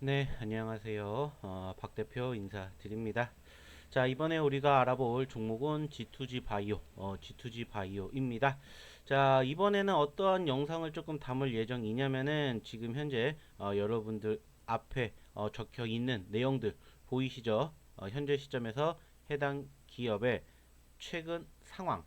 네, 안녕하세요. 박 대표 인사드립니다. 자, 이번에 우리가 알아볼 종목은 G2G 바이오, G2G 바이오입니다. 자, 이번에는 어떠한 영상을 조금 담을 예정이냐면은 지금 현재 여러분들 앞에 적혀 있는 내용들 보이시죠? 현재 시점에서 해당 기업의 최근 상황,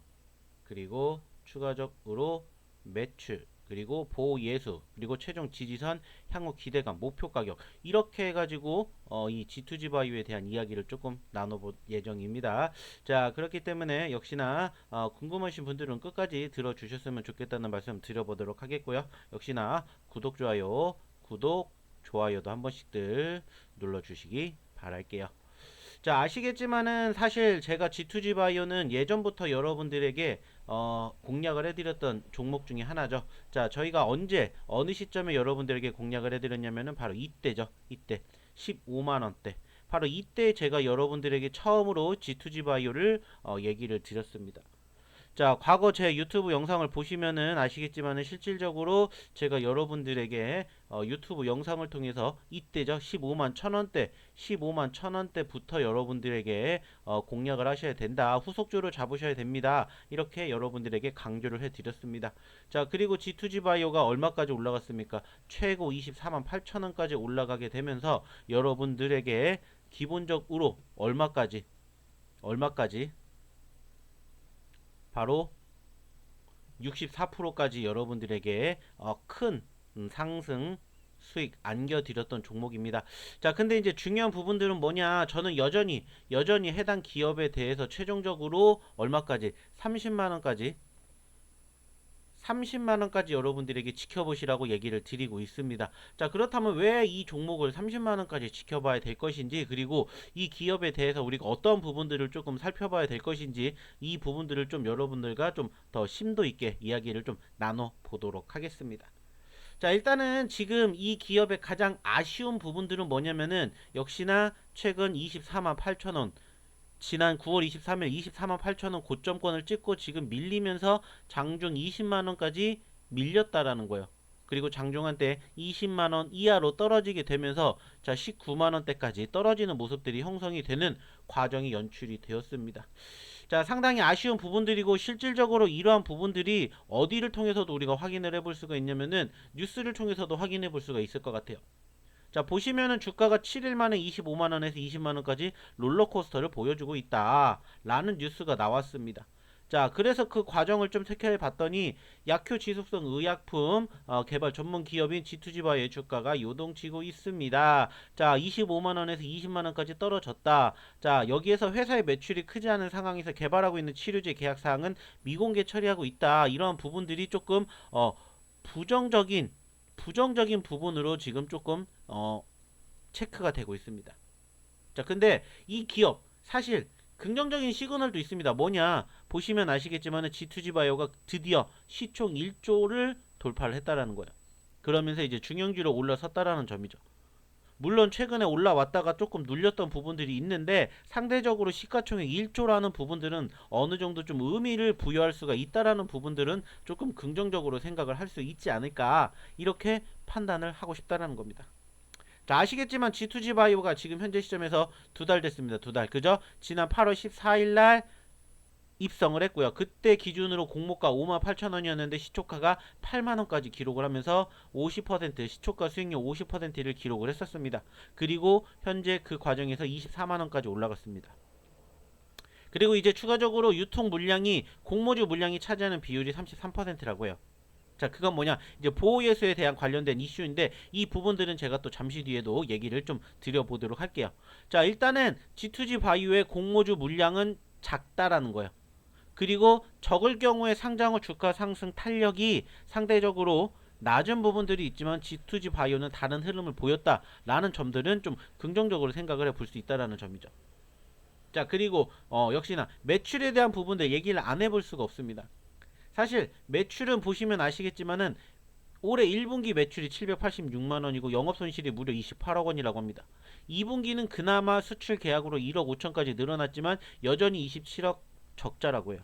그리고 추가적으로 매출, 그리고 보예수, 그리고 최종 지지선, 향후 기대감, 목표 가격, 이렇게 해가지고 이 G2G 바이오에 대한 이야기를 조금 나눠볼 예정입니다. 자, 그렇기 때문에 역시나 궁금하신 분들은 끝까지 들어주셨으면 좋겠다는 말씀 드려보도록 하겠고요. 역시나 구독, 좋아요도 한 번씩들 눌러주시기 바랄게요. 자, 아시겠지만은 사실 제가 G2G 바이오는 예전부터 여러분들에게 공략을 해드렸던 종목 중에 하나죠. 자, 저희가 언제 어느 시점에 여러분들에게 공략을 해드렸냐면은 바로 이때죠. 이때 15만원대. 바로 이때 제가 여러분들에게 처음으로 G2G 바이오를 얘기를 드렸습니다. 자, 과거 제 유튜브 영상을 보시면은 아시겠지만은 실질적으로 제가 여러분들에게 유튜브 영상을 통해서 이때죠. 15만 천원대, 15만 천원대부터 여러분들에게 공략을 하셔야 된다. 후속주를 잡으셔야 됩니다. 이렇게 여러분들에게 강조를 해드렸습니다. 자, 그리고 G2G 바이오가 얼마까지 올라갔습니까? 최고 24만 8천원까지 올라가게 되면서 여러분들에게 기본적으로 얼마까지 바로 64%까지 여러분들에게 큰 상승 수익 안겨드렸던 종목입니다. 자, 근데 이제 중요한 부분들은 뭐냐? 저는 여전히 해당 기업에 대해서 최종적으로 얼마까지? 30만원까지 여러분들에게 지켜보시라고 얘기를 드리고 있습니다. 자, 그렇다면 왜 이 종목을 30만원까지 지켜봐야 될 것인지, 그리고 이 기업에 대해서 우리가 어떤 부분들을 조금 살펴봐야 될 것인지, 이 부분들을 좀 여러분들과 좀 더 심도 있게 이야기를 좀 나눠보도록 하겠습니다. 자, 일단은 지금 이 기업의 가장 아쉬운 부분들은 뭐냐면은 역시나 최근 24만 8천원, 지난 9월 23일 24만 8천원 고점권을 찍고 지금 밀리면서 장중 20만원까지 밀렸다라는 거예요. 그리고 장중한 때 20만원 이하로 떨어지게 되면서 자 19만원대까지 떨어지는 모습들이 형성이 되는 과정이 연출이 되었습니다. 자, 상당히 아쉬운 부분들이고 실질적으로 이러한 부분들이 어디를 통해서도 우리가 확인을 해볼 수가 있냐면은 뉴스를 통해서도 확인해 볼 수가 있을 것 같아요. 자, 보시면은 주가가 7일 만에 25만원에서 20만원까지 롤러코스터를 보여주고 있다 라는 뉴스가 나왔습니다. 자, 그래서 그 과정을 좀 체크해 봤더니 약효 지속성 의약품 개발 전문 기업인 G2G바이오의 주가가 요동치고 있습니다. 자, 25만원에서 20만원까지 떨어졌다. 자, 여기에서 회사의 매출이 크지 않은 상황에서 개발하고 있는 치료제 계약 사항은 미공개 처리하고 있다. 이러한 부분들이 조금 부정적인 부분으로 지금 조금 체크가 되고 있습니다. 자, 근데 이 기업 사실 긍정적인 시그널도 있습니다. 뭐냐? 보시면 아시겠지만 G2G 바이오가 드디어 시총 1조를 돌파를 했다라는 거예요. 그러면서 이제 중형주로 올라섰다라는 점이죠. 물론 최근에 올라왔다가 조금 눌렸던 부분들이 있는데 상대적으로 시가총액 1조라는 부분들은 어느 정도 좀 의미를 부여할 수가 있다라는 부분들은 조금 긍정적으로 생각을 할 수 있지 않을까 이렇게 판단을 하고 싶다라는 겁니다. 자, 아시겠지만 G2G 바이오가 지금 현재 시점에서 2달 됐습니다. 2달. 그죠? 지난 8월 14일 날 입성을 했고요. 그때 기준으로 공모가 58,000원이었는데 시초가가 8만원까지 기록을 하면서 50% 시초가 수익률 50%를 기록을 했었습니다. 그리고 현재 그 과정에서 24만원까지 올라갔습니다. 그리고 이제 추가적으로 유통 물량이 공모주 물량이 차지하는 비율이 33%라고 해요. 자, 그건 뭐냐? 이제 보호예수에 대한 관련된 이슈인데 이 부분들은 제가 또 잠시 뒤에도 얘기를 좀 드려보도록 할게요. 자, 일단은 G2G 바이오의 공모주 물량은 작다라는 거예요. 그리고 적을 경우에 상장 후 주가 상승 탄력이 상대적으로 낮은 부분들이 있지만 G2G 바이오는 다른 흐름을 보였다라는 점들은 좀 긍정적으로 생각을 해볼 수 있다라는 점이죠. 자, 그리고 역시나 매출에 대한 부분들 얘기를 안 해볼 수가 없습니다. 사실 매출은 보시면 아시겠지만은 올해 1분기 매출이 786만원이고 영업손실이 무려 28억원이라고 합니다. 2분기는 그나마 수출 계약으로 1억 5천까지 늘어났지만 여전히 27억 적자라고 해요.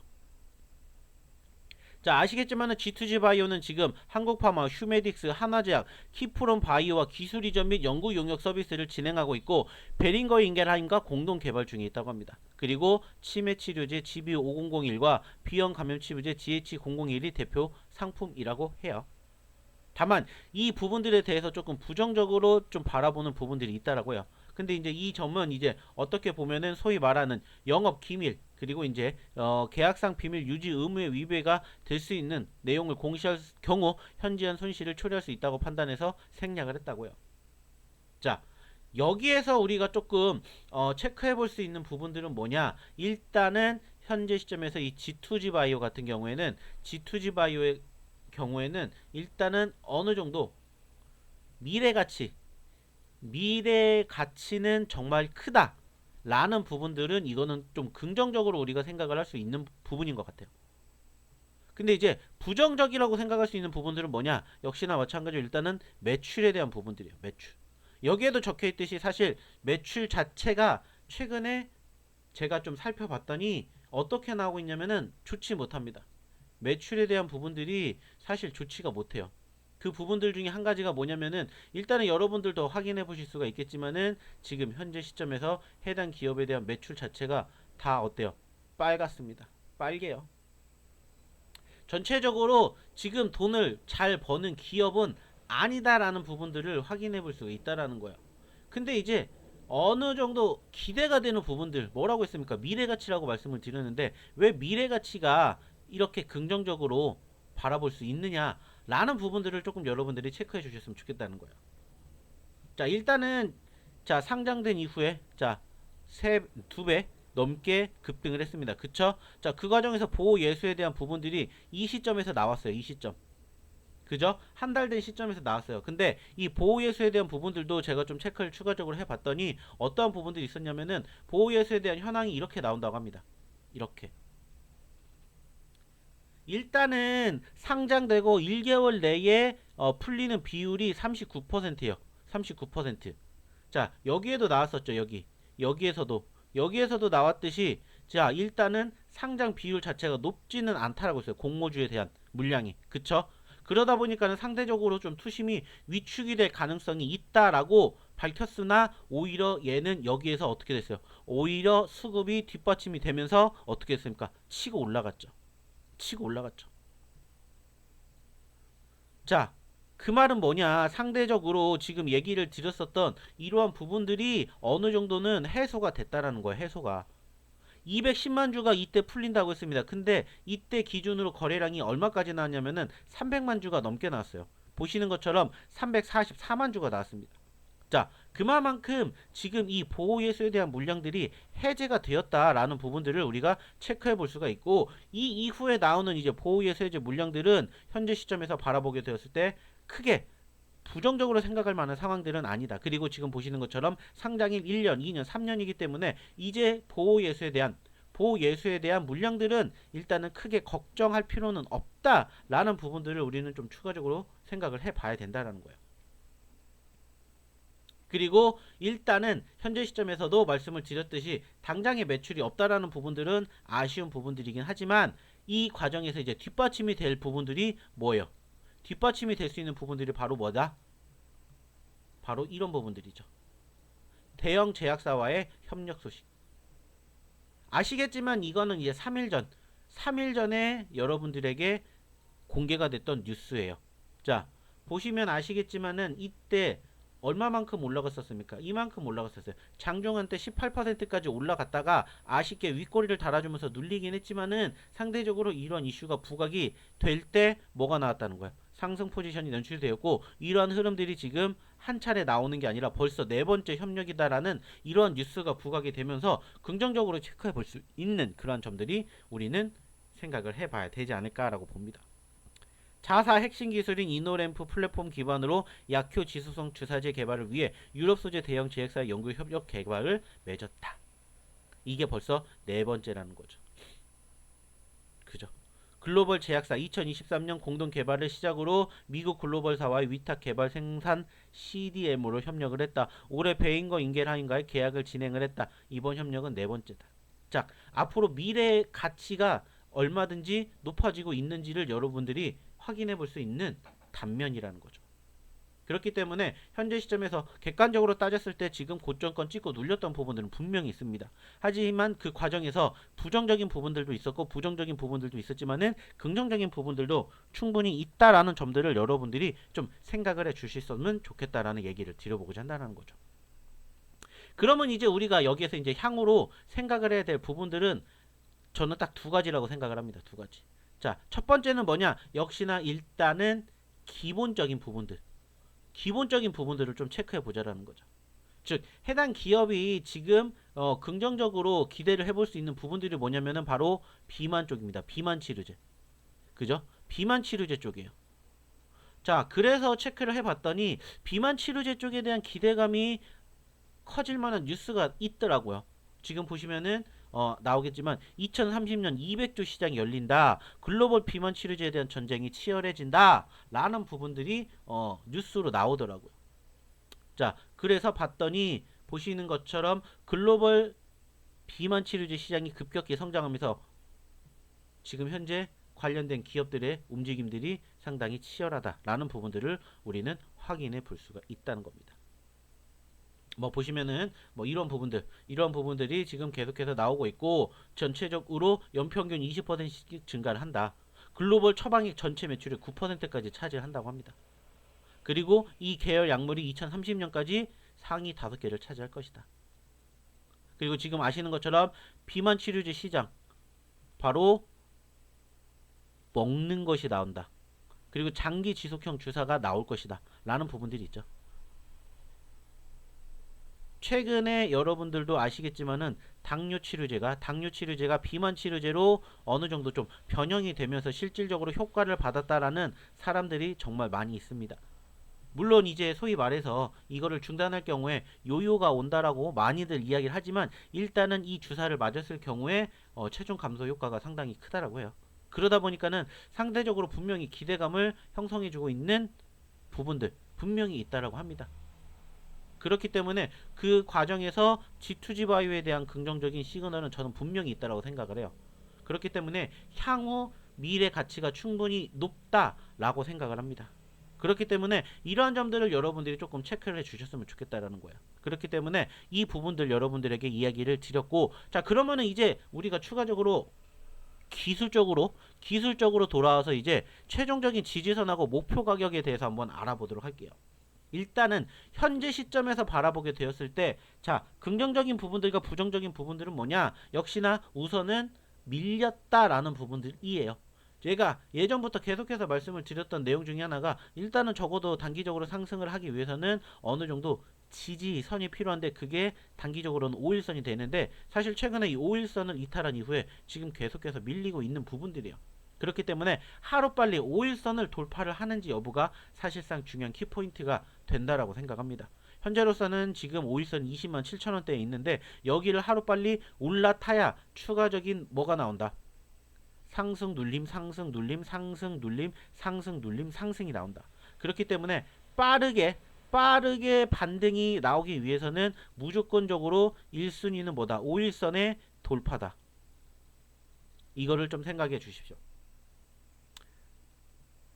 자, 아시겠지만은 G2G 바이오는 지금 한국파마, 휴메딕스, 하나제약, 키프롬 바이오와 기술 이전 및 연구 용역 서비스를 진행하고 있고 베링거 인겔하임과 공동 개발 중에 있다고 합니다. 그리고 치매 치료제 GB5001과 비형 감염 치료제 GH001이 대표 상품이라고 해요. 다만 이 부분들에 대해서 조금 부정적으로 좀 바라보는 부분들이 있다라고요. 근데 이제 이 점은 이제 어떻게 보면은 소위 말하는 영업 기밀 그리고 이제 계약상 비밀 유지 의무의 위배가 될 수 있는 내용을 공시할 경우 현지한 손실을 초래할 수 있다고 판단해서 생략을 했다고요. 자, 여기에서 우리가 조금 체크해 볼 수 있는 부분들은 뭐냐? 일단은 현재 시점에서 이 G2G 바이오 같은 경우에는 G2G 바이오의 경우에는 일단은 어느 정도 미래 가치, 미래 가치는 정말 크다 라는 부분들은 이거는 좀 긍정적으로 우리가 생각을 할 수 있는 부분인 것 같아요. 근데 이제 부정적이라고 생각할 수 있는 부분들은 뭐냐? 역시나 마찬가지로 일단은 매출에 대한 부분들이에요. 매출. 여기에도 적혀 있듯이 사실 매출 자체가 최근에 제가 좀 살펴봤더니 어떻게 나오고 있냐면은 좋지 못합니다. 매출에 대한 부분들이 사실 좋지가 못해요. 그 부분들 중에 한 가지가 뭐냐면은 일단은 여러분들도 확인해 보실 수가 있겠지만은 지금 현재 시점에서 해당 기업에 대한 매출 자체가 다 어때요? 빨갛습니다. 빨개요. 전체적으로 지금 돈을 잘 버는 기업은 아니다라는 부분들을 확인해 볼 수가 있다라는 거예요. 근데 이제 어느 정도 기대가 되는 부분들 뭐라고 했습니까? 미래가치라고 말씀을 드렸는데 왜 미래가치가 이렇게 긍정적으로 바라볼 수 있느냐라는 부분들을 조금 여러분들이 체크해 주셨으면 좋겠다는 거예요. 자, 일단은 자, 상장된 이후에 자, 두 배 넘게 급등을 했습니다. 그쵸? 자, 그 과정에서 보호 예수에 대한 부분들이 이 시점에서 나왔어요. 이 시점. 그죠? 한 달 된 시점에서 나왔어요. 근데 이 보호예수에 대한 부분들도 제가 좀 체크를 추가적으로 해봤더니 어떠한 부분들이 있었냐면은 보호예수에 대한 현황이 이렇게 나온다고 합니다. 이렇게. 일단은 상장되고 1개월 내에 풀리는 비율이 39%예요. 39%. 자, 여기에도 나왔었죠. 여기에서도 나왔듯이 자, 일단은 상장 비율 자체가 높지는 않다라고 했어요. 공모주에 대한 물량이. 그쵸? 그러다 보니까는 상대적으로 좀 투심이 위축이 될 가능성이 있다라고 밝혔으나 오히려 얘는 여기에서 어떻게 됐어요? 오히려 수급이 뒷받침이 되면서 어떻게 됐습니까? 치고 올라갔죠. 치고 올라갔죠. 자, 그 말은 뭐냐? 상대적으로 지금 얘기를 드렸었던 이러한 부분들이 어느 정도는 해소가 됐다라는 거예요. 해소가. 210만 주가 이때 풀린다고 했습니다. 근데 이때 기준으로 거래량이 얼마까지 나왔냐면은 300만 주가 넘게 나왔어요. 보시는 것처럼 344만 주가 나왔습니다. 자, 그만큼 지금 이 보호예수에 대한 물량들이 해제가 되었다라는 부분들을 우리가 체크해 볼 수가 있고 이 이후에 나오는 이제 보호예수 해제 물량들은 현재 시점에서 바라보게 되었을 때 크게 부정적으로 생각할 만한 상황들은 아니다. 그리고 지금 보시는 것처럼 상장일 1년, 2년, 3년이기 때문에 이제 보호예수에 대한 물량들은 일단은 크게 걱정할 필요는 없다라는 부분들을 우리는 좀 추가적으로 생각을 해봐야 된다는 거예요. 그리고 일단은 현재 시점에서도 말씀을 드렸듯이 당장의 매출이 없다라는 부분들은 아쉬운 부분들이긴 하지만 이 과정에서 이제 뒷받침이 될 부분들이 뭐예요? 뒷받침이 될 수 있는 부분들이 바로 뭐다? 바로 이런 부분들이죠. 대형 제약사와의 협력 소식. 아시겠지만 이거는 이제 3일 전에 여러분들에게 공개가 됐던 뉴스예요. 자, 보시면 아시겠지만은 이때 얼마만큼 올라갔었습니까? 이만큼 올라갔었어요. 장중한 때 18%까지 올라갔다가 아쉽게 윗꼬리를 달아주면서 눌리긴 했지만은 상대적으로 이런 이슈가 부각이 될 때 뭐가 나왔다는 거야? 상승 포지션이 연출되었고 이러한 흐름들이 지금 한 차례 나오는 게 아니라 벌써 네 번째 협력이다라는 이러한 뉴스가 부각이 되면서 긍정적으로 체크해 볼 수 있는 그러한 점들이 우리는 생각을 해봐야 되지 않을까라고 봅니다. 자사 핵심 기술인 이노램프 플랫폼 기반으로 약효 지수성 주사제 개발을 위해 유럽 소재 대형 제약사 연구 협력 개발을 맺었다. 이게 벌써 네 번째라는 거죠. 그죠? 글로벌 제약사 2023년 공동 개발을 시작으로 미국 글로벌사와의 위탁 개발 생산 CDM으로 협력을 했다. 올해 베인거 인겔하임과의 계약을 진행을 했다. 이번 협력은 네 번째다. 자, 앞으로 미래 가치가 얼마든지 높아지고 있는지를 여러분들이 확인해 볼 수 있는 단면이라는 거죠. 그렇기 때문에 현재 시점에서 객관적으로 따졌을 때 지금 고점권 찍고 눌렸던 부분들은 분명히 있습니다. 하지만 그 과정에서 부정적인 부분들도 있었고 부정적인 부분들도 있었지만은 긍정적인 부분들도 충분히 있다라는 점들을 여러분들이 좀 생각을 해 주셨으면 좋겠다라는 얘기를 드려보고자 한다는 거죠. 그러면 이제 우리가 여기에서 이제 향후로 생각을 해야 될 부분들은 저는 딱 두 가지라고 생각을 합니다. 두 가지. 자, 첫 번째는 뭐냐? 역시나 일단은 기본적인 부분들. 기본적인 부분들을 좀 체크해 보자라는 거죠. 즉 해당 기업이 지금 긍정적으로 기대를 해볼 수 있는 부분들이 뭐냐면은 바로 비만 쪽입니다. 비만 치료제. 그죠? 비만 치료제 쪽이에요. 자, 그래서 체크를 해봤더니 비만 치료제 쪽에 대한 기대감이 커질 만한 뉴스가 있더라고요. 지금 보시면은 나오겠지만 2030년 200조 시장이 열린다. 글로벌 비만 치료제에 대한 전쟁이 치열해진다. 라는 부분들이 뉴스로 나오더라고요. 자, 그래서 봤더니 보시는 것처럼 글로벌 비만 치료제 시장이 급격히 성장하면서 지금 현재 관련된 기업들의 움직임들이 상당히 치열하다라는 부분들을 우리는 확인해 볼 수가 있다는 겁니다. 뭐 보시면은 뭐 이런 부분들이 지금 계속해서 나오고 있고 전체적으로 연평균 20%씩 증가를 한다. 글로벌 처방액 전체 매출의 9%까지 차지한다고 합니다. 그리고 이 계열 약물이 2030년까지 상위 5개를 차지할 것이다. 그리고 지금 아시는 것처럼 비만 치료제 시장 바로 먹는 것이 나온다. 그리고 장기 지속형 주사가 나올 것이다. 라는 부분들이 있죠. 최근에 여러분들도 아시겠지만은 당뇨 치료제가 비만 치료제로 어느 정도 좀 변형이 되면서 실질적으로 효과를 받았다라는 사람들이 정말 많이 있습니다. 물론 이제 소위 말해서 이거를 중단할 경우에 요요가 온다라고 많이들 이야기를 하지만 일단은 이 주사를 맞았을 경우에 체중 감소 효과가 상당히 크다라고 해요. 그러다 보니까는 상대적으로 분명히 기대감을 형성해주고 있는 부분들 분명히 있다라고 합니다. 그렇기 때문에 그 과정에서 G2G 바이오에 대한 긍정적인 시그널은 저는 분명히 있다라고 생각을 해요. 그렇기 때문에 향후 미래 가치가 충분히 높다라고 생각을 합니다. 그렇기 때문에 이러한 점들을 여러분들이 조금 체크를 해 주셨으면 좋겠다라는 거예요. 그렇기 때문에 이 부분들 여러분들에게 이야기를 드렸고, 자, 그러면은 이제 우리가 추가적으로 기술적으로 돌아와서 이제 최종적인 지지선하고 목표 가격에 대해서 한번 알아보도록 할게요. 일단은 현재 시점에서 바라보게 되었을 때, 자, 긍정적인 부분들과 부정적인 부분들은 뭐냐? 역시나 우선은 밀렸다라는 부분들이에요. 제가 예전부터 계속해서 말씀을 드렸던 내용 중에 하나가 일단은 적어도 단기적으로 상승을 하기 위해서는 어느 정도 지지선이 필요한데 그게 단기적으로는 5일선이 되는데 사실 최근에 이 5일선을 이탈한 이후에 지금 계속해서 밀리고 있는 부분들이에요. 그렇기 때문에 하루빨리 5일선을 돌파를 하는지 여부가 사실상 중요한 키포인트가 된다라고 생각합니다. 현재로서는 지금 5일선 20만 7천원대에 있는데 여기를 하루빨리 올라타야 추가적인 뭐가 나온다. 상승 눌림 상승 눌림 상승 눌림 상승 눌림 상승이 나온다. 그렇기 때문에 빠르게 반등이 나오기 위해서는 무조건적으로 1순위는 뭐다? 5일선의 돌파다. 이거를 좀 생각해 주십시오.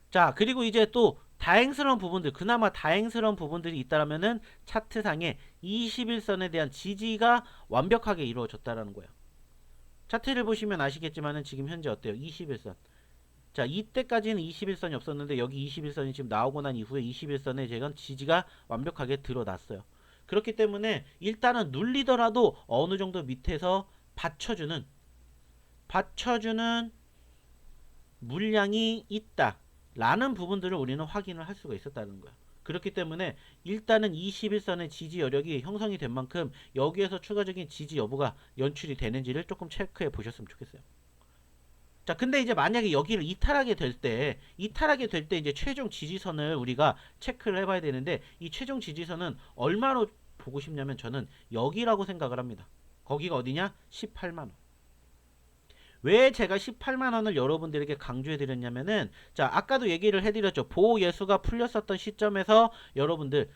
자, 그리고 이제 또 다행스러운 부분들, 그나마 다행스러운 부분들이 있다면은 차트상에 21선에 대한 지지가 완벽하게 이루어졌다라는 거예요. 차트를 보시면 아시겠지만은 지금 현재 어때요? 21선. 자, 이때까지는 21선이 없었는데 여기 21선이 지금 나오고 난 이후에 21선에 제가 지지가 완벽하게 드러났어요. 그렇기 때문에 일단은 눌리더라도 어느 정도 밑에서 받쳐주는 물량이 있다 라는 부분들을 우리는 확인을 할 수가 있었다는 거야. 그렇기 때문에 일단은 21선의 지지 여력이 형성이 된 만큼 여기에서 추가적인 지지 여부가 연출이 되는지를 조금 체크해 보셨으면 좋겠어요. 자, 근데 이제 만약에 여기를 이탈하게 될 때 이제 최종 지지선을 우리가 체크를 해봐야 되는데 이 최종 지지선은 얼마로 보고 싶냐면 저는 여기라고 생각을 합니다. 거기가 어디냐? 18만원. 왜 제가 18만원을 여러분들에게 강조해 드렸냐면은 자, 아까도 얘기를 해드렸죠. 보호 예수가 풀렸었던 시점에서 여러분들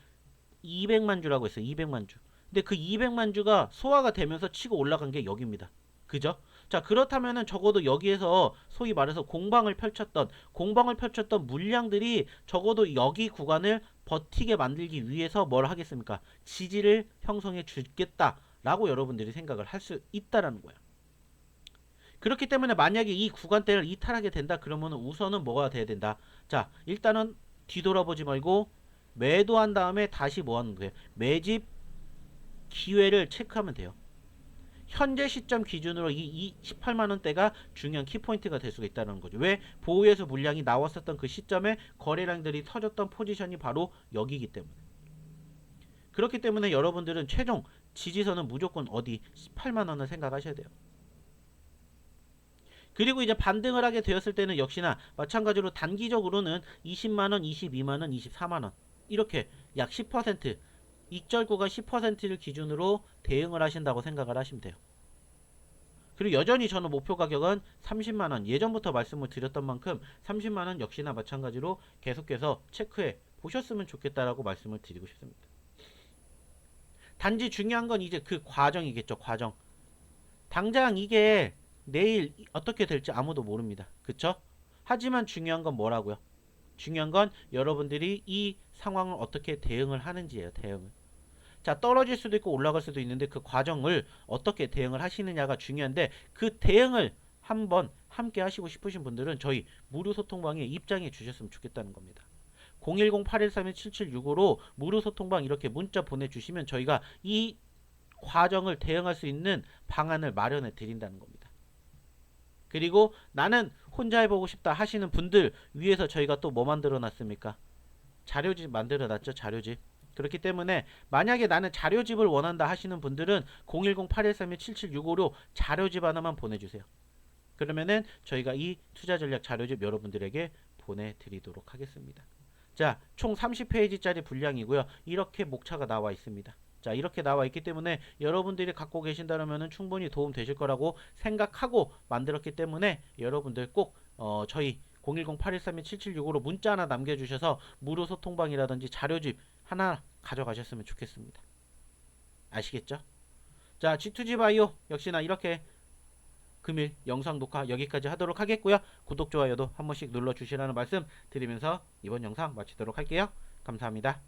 200만 주라고 했어요. 200만 주. 근데 그 200만 주가 소화가 되면서 치고 올라간 게 여기입니다. 그죠? 자, 그렇다면은 적어도 여기에서 소위 말해서 공방을 펼쳤던 물량들이 적어도 여기 구간을 버티게 만들기 위해서 뭘 하겠습니까? 지지를 형성해 주겠다라고 여러분들이 생각을 할 수 있다라는 거예요. 그렇기 때문에 만약에 이 구간대를 이탈하게 된다 그러면 우선은 뭐가 돼야 된다. 자, 일단은 뒤돌아보지 말고 매도한 다음에 다시 뭐 하는 거예요? 매집 기회를 체크하면 돼요. 현재 시점 기준으로 이 18만원대가 중요한 키포인트가 될 수가 있다는 거죠. 왜? 보유에서 물량이 나왔었던 그 시점에 거래량들이 터졌던 포지션이 바로 여기이기 때문에. 그렇기 때문에 여러분들은 최종 지지선은 무조건 어디? 18만원을 생각하셔야 돼요. 그리고 이제 반등을 하게 되었을 때는 역시나 마찬가지로 단기적으로는 20만원, 22만원, 24만원 이렇게 약 10% 익절 구간 10%를 기준으로 대응을 하신다고 생각을 하시면 돼요. 그리고 여전히 저는 목표 가격은 30만원, 예전부터 말씀을 드렸던 만큼 30만원 역시나 마찬가지로 계속해서 체크해 보셨으면 좋겠다라고 말씀을 드리고 싶습니다. 단지 중요한 건 이제 그 과정이겠죠. 과정. 당장 이게 내일 어떻게 될지 아무도 모릅니다. 그쵸? 하지만 중요한 건 뭐라고요? 중요한 건 여러분들이 이 상황을 어떻게 대응을 하는지예요. 대응을. 자, 떨어질 수도 있고 올라갈 수도 있는데 그 과정을 어떻게 대응을 하시느냐가 중요한데, 그 대응을 한번 함께 하시고 싶으신 분들은 저희 무료 소통방에 입장해 주셨으면 좋겠다는 겁니다. 010-8131-7765로 무료 소통방 이렇게 문자 보내주시면 저희가 이 과정을 대응할 수 있는 방안을 마련해 드린다는 겁니다. 그리고 나는 혼자 해보고 싶다 하시는 분들 위해서 저희가 또 뭐 만들어 놨습니까? 자료집 만들어 놨죠. 자료집. 그렇기 때문에 만약에 나는 자료집을 원한다 하시는 분들은 010-8131-7765로 자료집 하나만 보내주세요. 그러면은 저희가 이 투자전략 자료집 여러분들에게 보내드리도록 하겠습니다. 자, 총 30페이지짜리 분량이고요. 이렇게 목차가 나와 있습니다. 자, 이렇게 나와 있기 때문에 여러분들이 갖고 계신다면 충분히 도움 되실 거라고 생각하고 만들었기 때문에 여러분들 꼭 저희 010-8131-7765로 문자 하나 남겨주셔서 무료 소통방이라든지 자료집 하나 가져가셨으면 좋겠습니다. 아시겠죠? 자, G2G바이오 역시나 이렇게 금일 영상 녹화 여기까지 하도록 하겠고요. 구독, 좋아요도 한 번씩 눌러주시라는 말씀 드리면서 이번 영상 마치도록 할게요. 감사합니다.